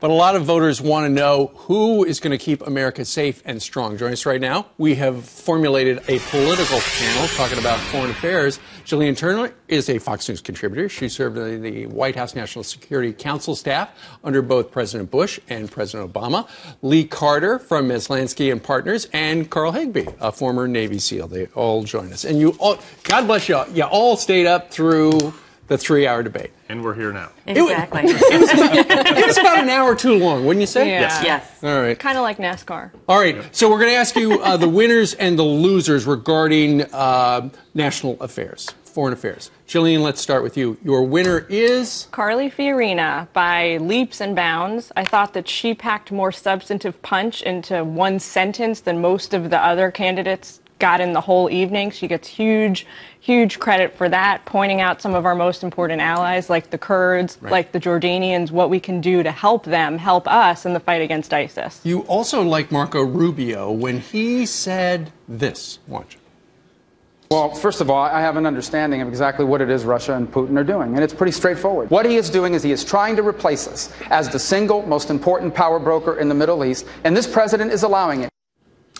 But a lot of voters want to know who is going to keep America safe and strong. Joining us right now, we have formulated a political panel talking about foreign affairs. Jillian Turner is a Fox News contributor. She served in the White House National Security Council staff under both President Bush and President Obama. Lee Carter from Maslansky and Partners, and Carl Higby, a former Navy SEAL. They all join us. And you all, God bless you all, you all stayed up through the 3-hour debate. And we're here now. Exactly. It was about an hour too long, wouldn't you say? Yeah. Yes. All right. Kind of like NASCAR. All right. So we're going to ask you the winners and the losers regarding national affairs, foreign affairs. Jillian, let's start with you. Your winner is? Carly Fiorina, by leaps and bounds. I thought that she packed more substantive punch into one sentence than most of the other candidates got in the whole evening. She gets huge credit for that, pointing out some of our most important allies, like the Kurds, like the Jordanians, what we can do to help them, help us in the fight against ISIS. You also like Marco Rubio when he said this. Watch. Well, first of all, I have an understanding of exactly what it is Russia and Putin are doing, and it's pretty straightforward. What he is doing is he is trying to replace us as the single most important power broker in the Middle East, and this president is allowing it.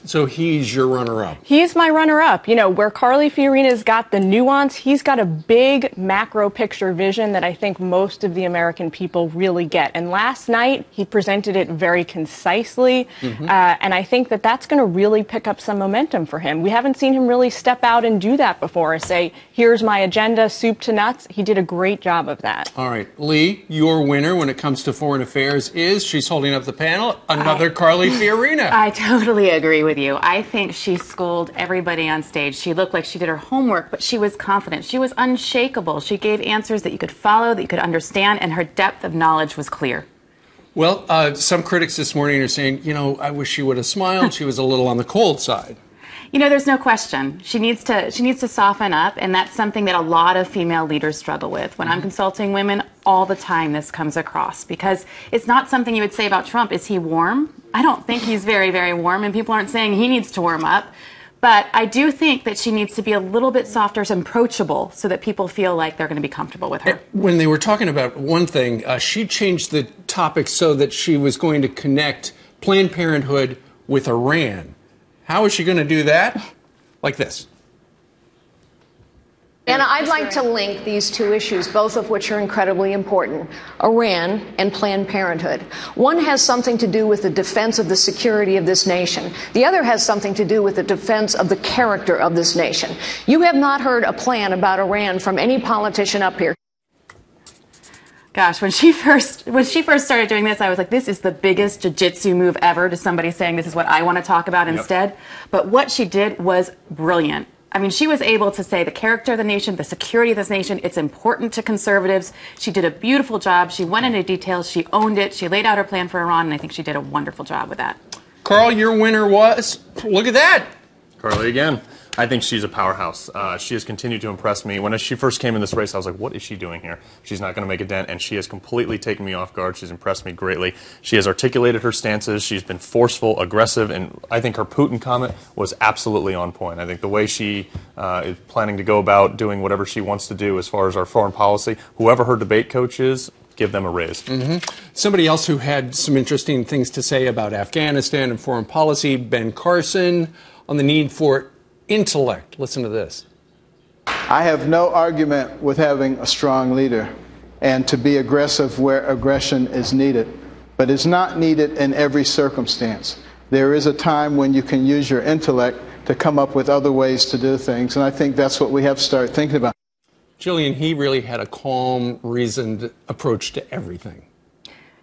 So he's your runner-up. He's my runner-up. You know, where Carly Fiorina's got the nuance, he's got a big macro picture vision that I think most of the American people really get. And last night, he presented it very concisely. And I think that that's going to really pick up some momentum for him. We haven't seen him really step out and do that before. Say, here's my agenda, soup to nuts. He did a great job of that. All right. Lee, your winner when it comes to foreign affairs is, she's holding up the panel, another Carly Fiorina. I totally agree with you. I think she schooled everybody on stage. She looked like she did her homework, but she was confident. She was unshakable. She gave answers that you could follow, that you could understand, and her depth of knowledge was clear. Well, some critics this morning are saying, you know, I wish she would have smiled. She was a little on the cold side. You know, there's no question. She needs to soften up, and that's something that a lot of female leaders struggle with. When I'm consulting women, all the time this comes across, because it's not something you would say about Trump. Is he warm? I don't think he's very, very warm, and people aren't saying he needs to warm up. But I do think that she needs to be a little bit softer and approachable so that people feel like they're going to be comfortable with her. When they were talking about one thing, she changed the topic so that she was going to connect Planned Parenthood with Iran. How is she going to do that? Like this. And I'd like to link these two issues, both of which are incredibly important, Iran and Planned Parenthood. One has something to do with the defense of the security of this nation. The other has something to do with the defense of the character of this nation. You have not heard a plan about Iran from any politician up here. Gosh, when she first started doing this, I was like, this is the biggest jiu-jitsu move ever, to somebody saying this is what I want to talk about instead. But what she did was brilliant. I mean, she was able to say the character of the nation, the security of this nation, it's important to conservatives. She did a beautiful job. She went into details. She owned it. She laid out her plan for Iran, and I think she did a wonderful job with that. Carl, your winner was, look at that. Carly again. I think she's a powerhouse. She has continued to impress me. When she first came in this race, I was like, what is she doing here? She's not going to make a dent, and she has completely taken me off guard. She's impressed me greatly. She has articulated her stances. She's been forceful, aggressive, and I think her Putin comment was absolutely on point. I think the way she is planning to go about doing whatever she wants to do as far as our foreign policy, whoever her debate coach is, give them a raise. Somebody else who had some interesting things to say about Afghanistan and foreign policy, Ben Carson, on the need for intellect. Listen to this. I have no argument with having a strong leader and to be aggressive where aggression is needed, but it's not needed in every circumstance. There is a time when you can use your intellect to come up with other ways to do things, and I think that's what we have to start thinking about. Jillian, he really had a calm, reasoned approach to everything.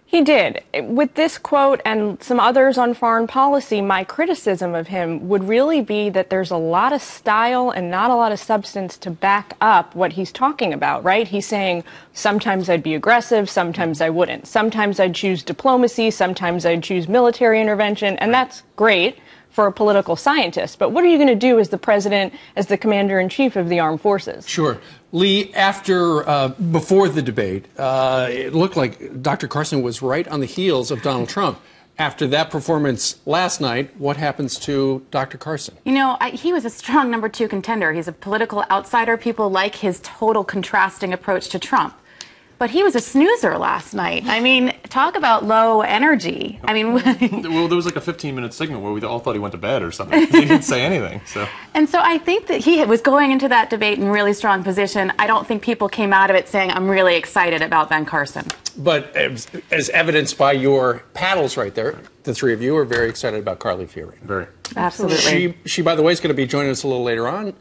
He did. With this quote and some others on foreign policy, my criticism of him would really be that there's a lot of style and not a lot of substance to back up what he's talking about, right? He's saying, sometimes I'd be aggressive, sometimes I wouldn't. Sometimes I'd choose diplomacy, sometimes I'd choose military intervention, and that's great for a political scientist. But what are you going to do as the president, as the commander-in-chief of the armed forces? Sure. Lee, before the debate, it looked like Dr. Carson was right on the heels of Donald Trump. After that performance last night, what happens to Dr. Carson? You know, he was a strong #2 contender. He's a political outsider. People like his total contrasting approach to Trump. But he was a snoozer last night. I mean, talk about low energy. I mean, well, there was like a 15-minute segment where we all thought he went to bed or something. He didn't say anything. And so I think that he was going into that debate in really strong position. I don't think people came out of it saying, I'm really excited about Ben Carson. But as evidenced by your paddles right there, the three of you are very excited about Carly Fiorina. Very. Absolutely. She, by the way, is going to be joining us a little later on.